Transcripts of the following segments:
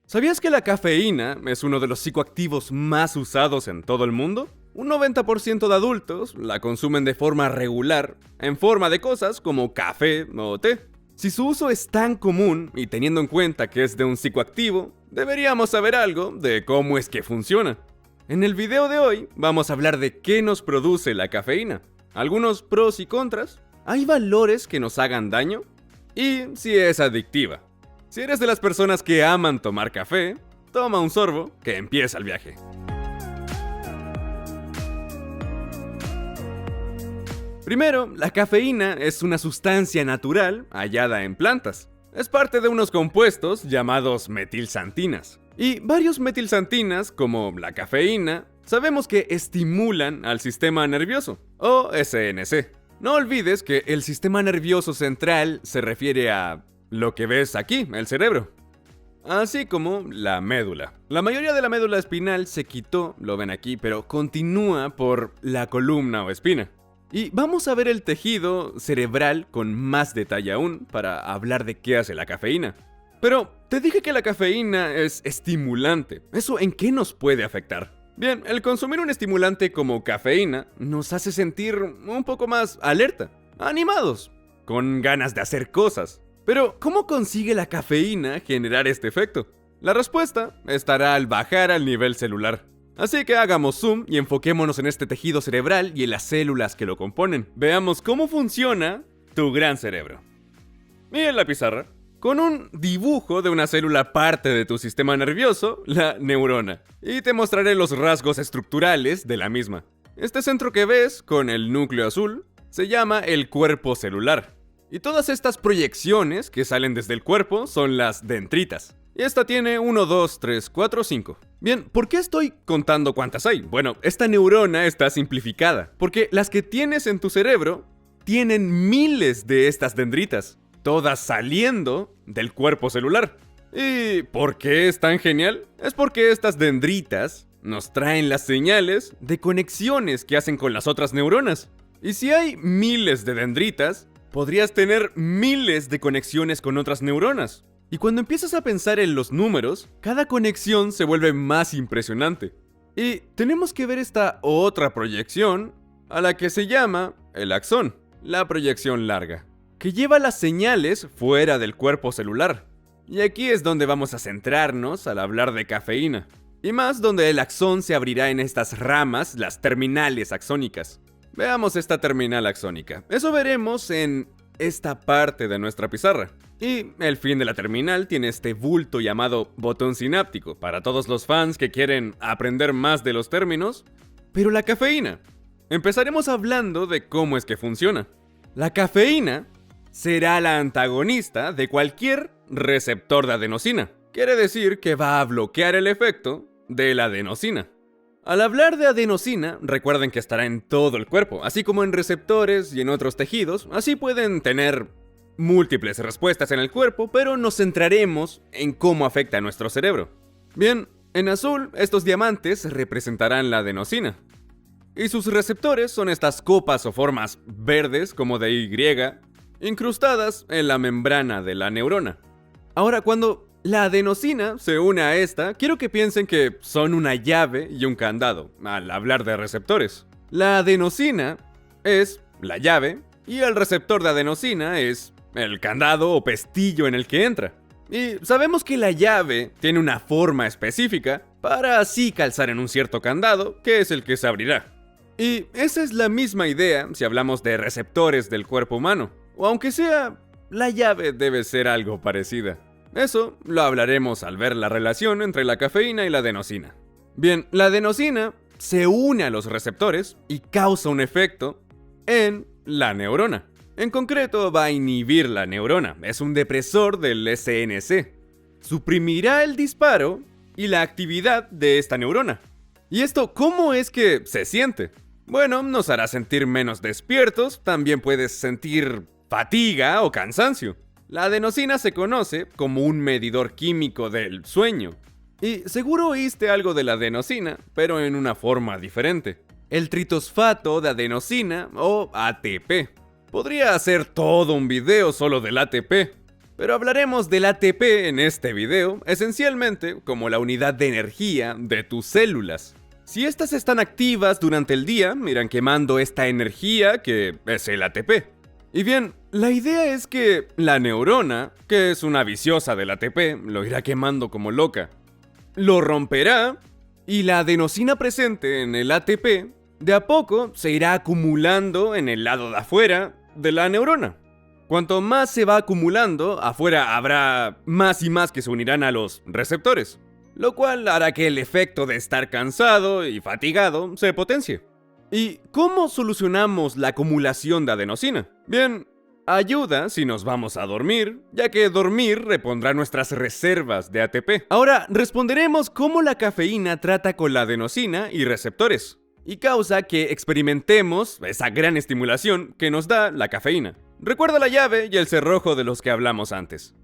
¿Sabías que la cafeína es uno de los psicoactivos más usados en todo el mundo? Un 90% de adultos la consumen de forma regular, en forma de cosas como café o té. Si su uso es tan común y teniendo en cuenta que es de un psicoactivo, deberíamos saber algo de cómo es que funciona. En el video de hoy vamos a hablar de qué nos produce la cafeína, algunos pros y contras, ¿hay valores que nos hagan daño? Y si es adictiva. Si eres de las personas que aman tomar café, toma un sorbo que empieza el viaje. Primero, la cafeína es una sustancia natural hallada en plantas. Es parte de unos compuestos llamados metilsantinas. Y varios metilsantinas, como la cafeína, sabemos que estimulan al sistema nervioso, o SNC. No olvides que el sistema nervioso central se refiere a lo que ves aquí, el cerebro. Así como la médula. La mayoría de la médula espinal se quitó, lo ven aquí, pero continúa por la columna o espina. Y vamos a ver el tejido cerebral con más detalle aún para hablar de qué hace la cafeína. Pero te dije que la cafeína es estimulante. ¿Eso en qué nos puede afectar? Bien, el consumir un estimulante como cafeína nos hace sentir un poco más alerta, animados, con ganas de hacer cosas. Pero, ¿cómo consigue la cafeína generar este efecto? La respuesta estará al bajar al nivel celular. Así que hagamos zoom y enfoquémonos en este tejido cerebral y en las células que lo componen. Veamos cómo funciona tu gran cerebro. Y en la pizarra, con un dibujo de una célula parte de tu sistema nervioso, la neurona. Y te mostraré los rasgos estructurales de la misma. Este centro que ves, con el núcleo azul, se llama el cuerpo celular. Y todas estas proyecciones que salen desde el cuerpo son las dendritas. Y esta tiene 1, 2, 3, 4, 5. Bien, ¿por qué estoy contando cuántas hay? Bueno, esta neurona está simplificada, porque las que tienes en tu cerebro tienen miles de estas dendritas, todas saliendo del cuerpo celular. ¿Y por qué es tan genial? Es porque estas dendritas nos traen las señales de conexiones que hacen con las otras neuronas. Y si hay miles de dendritas, podrías tener miles de conexiones con otras neuronas. Y cuando empiezas a pensar en los números, cada conexión se vuelve más impresionante. Y tenemos que ver esta otra proyección, a la que se llama el axón, la proyección larga, que lleva las señales fuera del cuerpo celular. Y aquí es donde vamos a centrarnos al hablar de cafeína. Y más donde el axón se abrirá en estas ramas, las terminales axónicas. Veamos esta terminal axónica. Eso veremos en esta parte de nuestra pizarra. Y el fin de la terminal tiene este bulto llamado botón sináptico, para todos los fans que quieren aprender más de los términos. Pero la cafeína. Empezaremos hablando de cómo es que funciona. La cafeína será la antagonista de cualquier receptor de adenosina. Quiere decir que va a bloquear el efecto de la adenosina. Al hablar de adenosina, recuerden que estará en todo el cuerpo, así como en receptores y en otros tejidos. Así pueden tener múltiples respuestas en el cuerpo, pero nos centraremos en cómo afecta a nuestro cerebro. Bien, en azul, estos diamantes representarán la adenosina. Y sus receptores son estas copas o formas verdes, como de Y, incrustadas en la membrana de la neurona. Ahora, cuando la adenosina se une a esta, quiero que piensen que son una llave y un candado, al hablar de receptores. La adenosina es la llave y el receptor de adenosina es el candado o pestillo en el que entra. Y sabemos que la llave tiene una forma específica para así calzar en un cierto candado, que es el que se abrirá. Y esa es la misma idea si hablamos de receptores del cuerpo humano. O aunque sea, la llave debe ser algo parecida. Eso lo hablaremos al ver la relación entre la cafeína y la adenosina. Bien, la adenosina se une a los receptores y causa un efecto en la neurona. En concreto, va a inhibir la neurona, es un depresor del SNC. Suprimirá el disparo y la actividad de esta neurona. ¿Y esto cómo es que se siente? Bueno, nos hará sentir menos despiertos, también puedes sentir fatiga o cansancio. La adenosina se conoce como un medidor químico del sueño. Y seguro oíste algo de la adenosina, pero en una forma diferente. El tritosfato de adenosina o ATP. Podría hacer todo un video solo del ATP. Pero hablaremos del ATP en este video, esencialmente como la unidad de energía de tus células. Si estas están activas durante el día, irán quemando esta energía que es el ATP. Y bien, la idea es que la neurona, que es una viciosa del ATP, lo irá quemando como loca. Lo romperá y la adenosina presente en el ATP de a poco se irá acumulando en el lado de afuera de la neurona. Cuanto más se va acumulando, afuera habrá más y más que se unirán a los receptores, lo cual hará que el efecto de estar cansado y fatigado se potencie. ¿Y cómo solucionamos la acumulación de adenosina? Bien, ayuda si nos vamos a dormir, ya que dormir repondrá nuestras reservas de ATP. Ahora responderemos cómo la cafeína trata con la adenosina y receptores, y causa que experimentemos esa gran estimulación que nos da la cafeína. Recuerda la llave y el cerrojo de los que hablamos antes.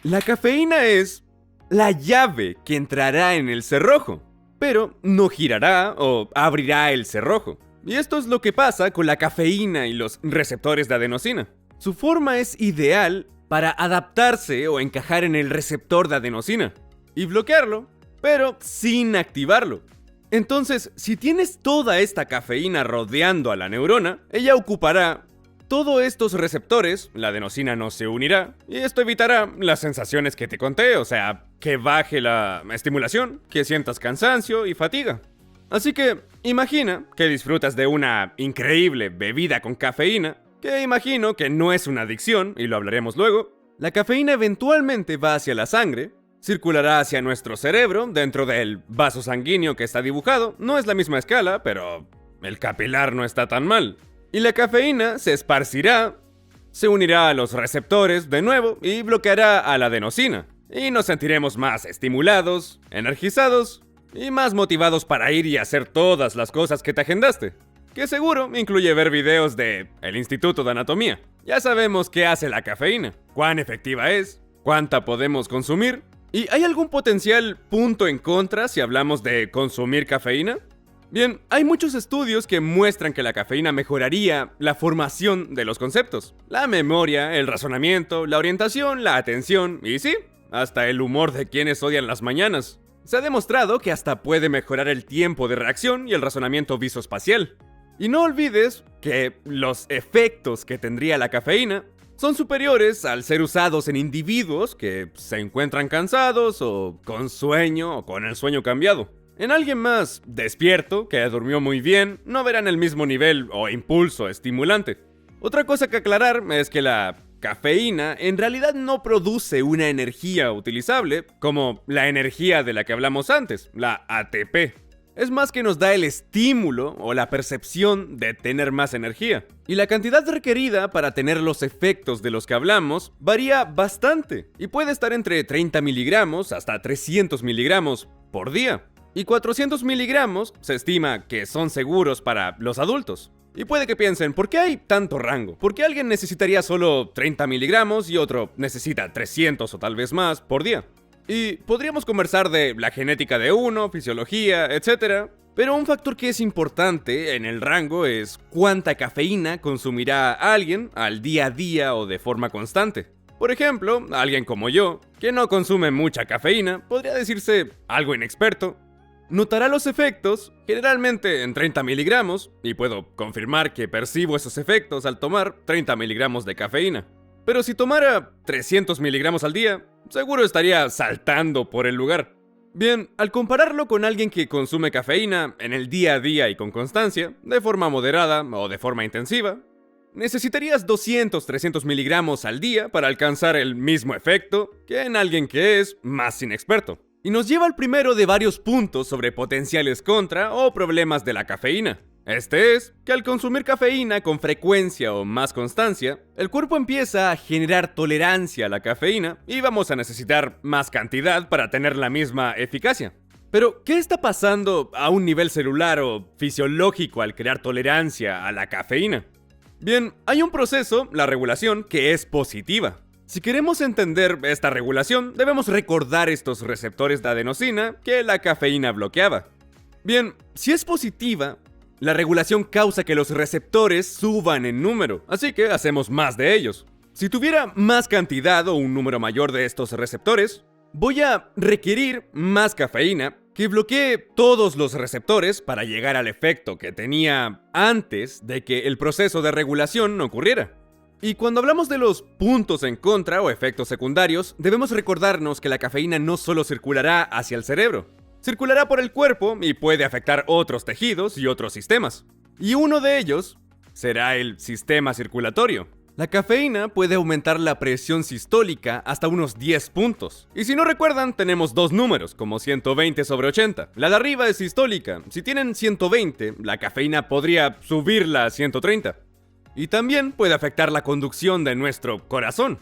La cafeína es la llave que entrará en el cerrojo, pero no girará o abrirá el cerrojo. Y esto es lo que pasa con la cafeína y los receptores de adenosina. Su forma es ideal para adaptarse o encajar en el receptor de adenosina y bloquearlo, pero sin activarlo. Entonces, si tienes toda esta cafeína rodeando a la neurona, ella ocupará todos estos receptores, la adenosina no se unirá, y esto evitará las sensaciones que te conté, o sea, que baje la estimulación, que sientas cansancio y fatiga. Así que, imagina que disfrutas de una increíble bebida con cafeína, que imagino que no es una adicción, y lo hablaremos luego. La cafeína eventualmente va hacia la sangre, circulará hacia nuestro cerebro, dentro del vaso sanguíneo que está dibujado, no es la misma escala, pero el capilar no está tan mal. Y la cafeína se esparcirá, se unirá a los receptores de nuevo y bloqueará a la adenosina. Y nos sentiremos más estimulados, energizados y más motivados para ir y hacer todas las cosas que te agendaste. Que seguro incluye ver videos de el Instituto de Anatomía. Ya sabemos qué hace la cafeína, cuán efectiva es, cuánta podemos consumir. ¿Y hay algún potencial punto en contra si hablamos de consumir cafeína? Bien, hay muchos estudios que muestran que la cafeína mejoraría la formación de los conceptos, la memoria, el razonamiento, la orientación, la atención y sí, hasta el humor de quienes odian las mañanas. Se ha demostrado que hasta puede mejorar el tiempo de reacción y el razonamiento visoespacial. Y no olvides que los efectos que tendría la cafeína son superiores al ser usados en individuos que se encuentran cansados o con sueño o con el sueño cambiado. En alguien más despierto, que durmió muy bien, no verán el mismo nivel o impulso estimulante. Otra cosa que aclarar es que la cafeína en realidad no produce una energía utilizable, como la energía de la que hablamos antes, la ATP. Es más que nos da el estímulo o la percepción de tener más energía. Y la cantidad requerida para tener los efectos de los que hablamos varía bastante, y puede estar entre 30 miligramos hasta 300 miligramos por día. Y 400 miligramos se estima que son seguros para los adultos. Y puede que piensen, ¿por qué hay tanto rango? ¿Por qué alguien necesitaría solo 30 miligramos y otro necesita 300 o tal vez más por día? Y podríamos conversar de la genética de uno, fisiología, etc. Pero un factor que es importante en el rango es cuánta cafeína consumirá alguien al día a día o de forma constante. Por ejemplo, alguien como yo, que no consume mucha cafeína, podría decirse algo inexperto, notará los efectos generalmente en 30 miligramos, y puedo confirmar que percibo esos efectos al tomar 30 miligramos de cafeína. Pero si tomara 300 miligramos al día, seguro estaría saltando por el lugar. Bien, al compararlo con alguien que consume cafeína en el día a día y con constancia, de forma moderada o de forma intensiva, necesitarías 200-300 miligramos al día para alcanzar el mismo efecto que en alguien que es más inexperto. Y nos lleva al primero de varios puntos sobre potenciales contra o problemas de la cafeína. Este es que al consumir cafeína con frecuencia o más constancia, el cuerpo empieza a generar tolerancia a la cafeína y vamos a necesitar más cantidad para tener la misma eficacia. Pero, ¿qué está pasando a un nivel celular o fisiológico al crear tolerancia a la cafeína? Bien, hay un proceso, la regulación, que es positiva. Si queremos entender esta regulación, debemos recordar estos receptores de adenosina que la cafeína bloqueaba. Bien, si es positiva, la regulación causa que los receptores suban en número, así que hacemos más de ellos. Si tuviera más cantidad o un número mayor de estos receptores, voy a requerir más cafeína que bloquee todos los receptores para llegar al efecto que tenía antes de que el proceso de regulación ocurriera. Y cuando hablamos de los puntos en contra o efectos secundarios, debemos recordarnos que la cafeína no solo circulará hacia el cerebro, circulará por el cuerpo y puede afectar otros tejidos y otros sistemas. Y uno de ellos será el sistema circulatorio. La cafeína puede aumentar la presión sistólica hasta unos 10 puntos. Y si no recuerdan, tenemos dos números, como 120 sobre 80. La de arriba es sistólica. Si tienen 120, la cafeína podría subirla a 130. Y también puede afectar la conducción de nuestro corazón.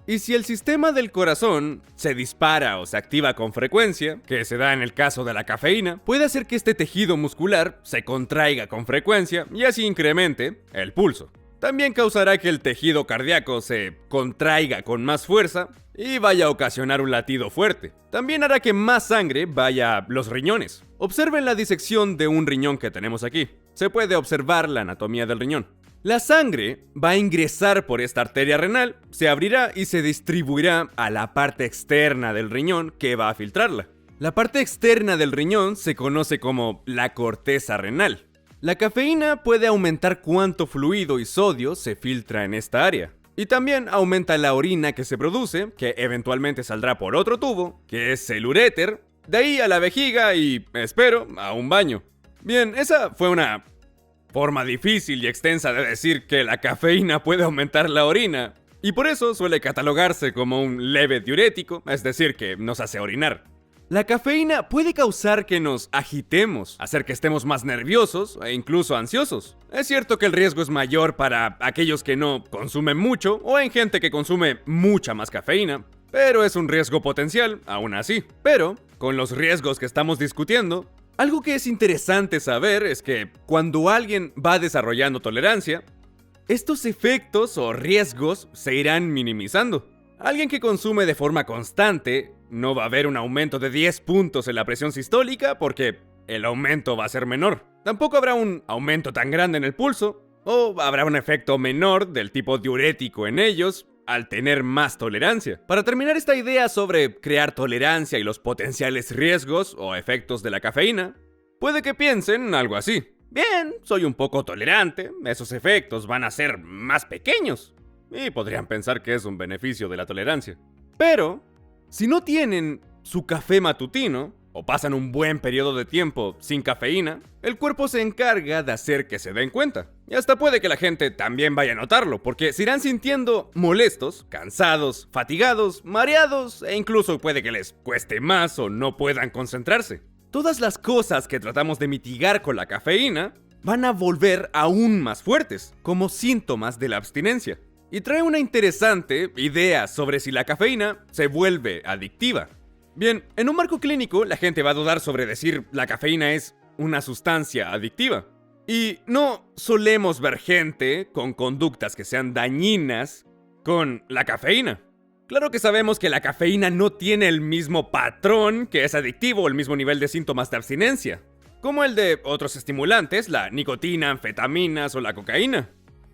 Y si el sistema del corazón se dispara o se activa con frecuencia, que se da en el caso de la cafeína, puede hacer que este tejido muscular se contraiga con frecuencia y así incremente el pulso. También causará que el tejido cardíaco se contraiga con más fuerza y vaya a ocasionar un latido fuerte. También hará que más sangre vaya a los riñones. Observen la disección de un riñón que tenemos aquí. Se puede observar la anatomía del riñón. La sangre va a ingresar por esta arteria renal, se abrirá y se distribuirá a la parte externa del riñón que va a filtrarla. La parte externa del riñón se conoce como la corteza renal. La cafeína puede aumentar cuánto fluido y sodio se filtra en esta área. Y también aumenta la orina que se produce, que eventualmente saldrá por otro tubo, que es el uréter, de ahí a la vejiga y, espero, a un baño. Bien, esa fue una forma difícil y extensa de decir que la cafeína puede aumentar la orina, y por eso suele catalogarse como un leve diurético, es decir, que nos hace orinar. La cafeína puede causar que nos agitemos, hacer que estemos más nerviosos e incluso ansiosos. Es cierto que el riesgo es mayor para aquellos que no consumen mucho o en gente que consume mucha más cafeína, pero es un riesgo potencial, aún así. Pero, con los riesgos que estamos discutiendo, algo que es interesante saber es que cuando alguien va desarrollando tolerancia, estos efectos o riesgos se irán minimizando. Alguien que consume de forma constante no va a haber un aumento de 10 puntos en la presión sistólica porque el aumento va a ser menor. Tampoco habrá un aumento tan grande en el pulso, o habrá un efecto menor del tipo diurético en ellos al tener más tolerancia. Para terminar esta idea sobre crear tolerancia y los potenciales riesgos o efectos de la cafeína, puede que piensen algo así. Bien, soy un poco tolerante, esos efectos van a ser más pequeños. Y podrían pensar que es un beneficio de la tolerancia. Pero, si no tienen su café matutino, o pasan un buen periodo de tiempo sin cafeína, el cuerpo se encarga de hacer que se den cuenta. Y hasta puede que la gente también vaya a notarlo, porque se irán sintiendo molestos, cansados, fatigados, mareados, e incluso puede que les cueste más o no puedan concentrarse. Todas las cosas que tratamos de mitigar con la cafeína van a volver aún más fuertes, como síntomas de la abstinencia. Y trae una interesante idea sobre si la cafeína se vuelve adictiva. Bien, en un marco clínico, la gente va a dudar sobre decir la cafeína es una sustancia adictiva. Y no solemos ver gente con conductas que sean dañinas con la cafeína. Claro que sabemos que la cafeína no tiene el mismo patrón que es adictivo o el mismo nivel de síntomas de abstinencia, como el de otros estimulantes, la nicotina, anfetaminas o la cocaína.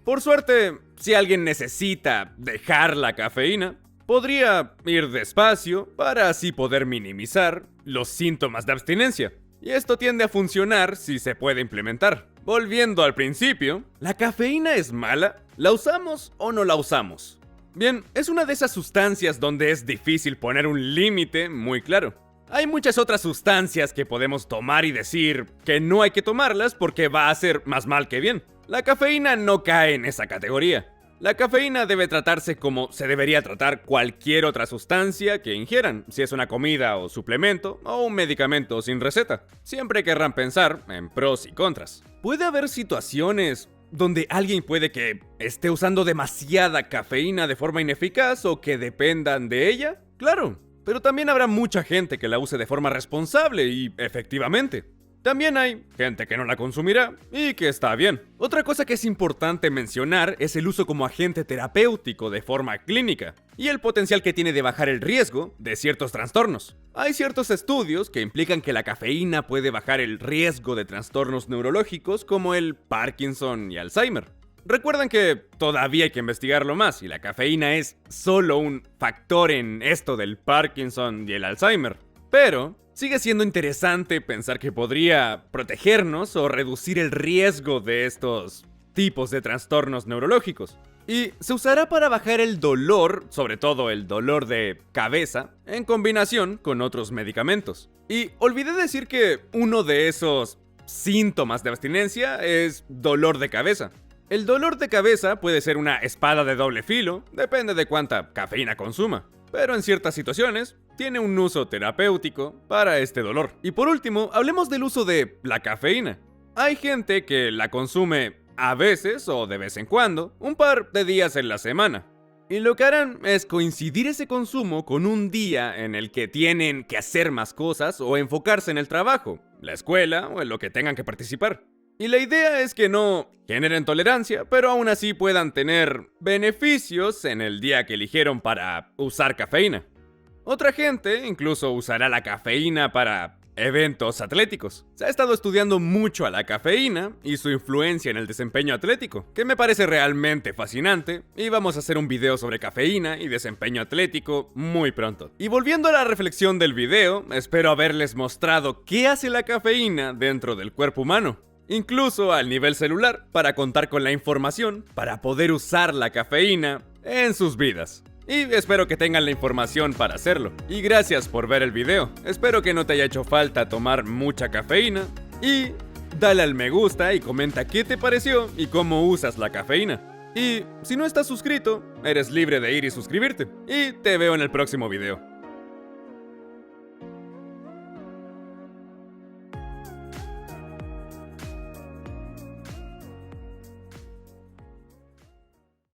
Por suerte, si alguien necesita dejar la cafeína, podría ir despacio para así poder minimizar los síntomas de abstinencia. Y esto tiende a funcionar si se puede implementar. Volviendo al principio, ¿la cafeína es mala? ¿La usamos o no la usamos? Bien, es una de esas sustancias donde es difícil poner un límite muy claro. Hay muchas otras sustancias que podemos tomar y decir que no hay que tomarlas porque va a hacer más mal que bien. La cafeína no cae en esa categoría. La cafeína debe tratarse como se debería tratar cualquier otra sustancia que ingieran, si es una comida o suplemento o un medicamento sin receta. Siempre querrán pensar en pros y contras. Puede haber situaciones donde alguien puede que esté usando demasiada cafeína de forma ineficaz o que dependan de ella. Claro, pero también habrá mucha gente que la use de forma responsable y efectivamente. También hay gente que no la consumirá y que está bien. Otra cosa que es importante mencionar es el uso como agente terapéutico de forma clínica y el potencial que tiene de bajar el riesgo de ciertos trastornos. Hay ciertos estudios que implican que la cafeína puede bajar el riesgo de trastornos neurológicos como el Parkinson y Alzheimer. Recuerden que todavía hay que investigarlo más y la cafeína es solo un factor en esto del Parkinson y el Alzheimer. Pero sigue siendo interesante pensar que podría protegernos o reducir el riesgo de estos tipos de trastornos neurológicos. Y se usará para bajar el dolor, sobre todo el dolor de cabeza, en combinación con otros medicamentos. Y olvidé decir que uno de esos síntomas de abstinencia es dolor de cabeza. El dolor de cabeza puede ser una espada de doble filo, depende de cuánta cafeína consuma, pero en ciertas situaciones tiene un uso terapéutico para este dolor. Y por último, hablemos del uso de la cafeína. Hay gente que la consume a veces o de vez en cuando, un par de días en la semana. Y lo que harán es coincidir ese consumo con un día en el que tienen que hacer más cosas o enfocarse en el trabajo, la escuela o en lo que tengan que participar. Y la idea es que no generen tolerancia, pero aún así puedan tener beneficios en el día que eligieron para usar cafeína. Otra gente incluso usará la cafeína para eventos atléticos. Se ha estado estudiando mucho a la cafeína y su influencia en el desempeño atlético, que me parece realmente fascinante, y vamos a hacer un video sobre cafeína y desempeño atlético muy pronto. Y volviendo a la reflexión del video, espero haberles mostrado qué hace la cafeína dentro del cuerpo humano, incluso al nivel celular, para contar con la información para poder usar la cafeína en sus vidas. Y espero que tengan la información para hacerlo. Y gracias por ver el video. Espero que no te haya hecho falta tomar mucha cafeína. Y dale al me gusta y comenta qué te pareció y cómo usas la cafeína. Y si no estás suscrito, eres libre de ir y suscribirte. Y te veo en el próximo video.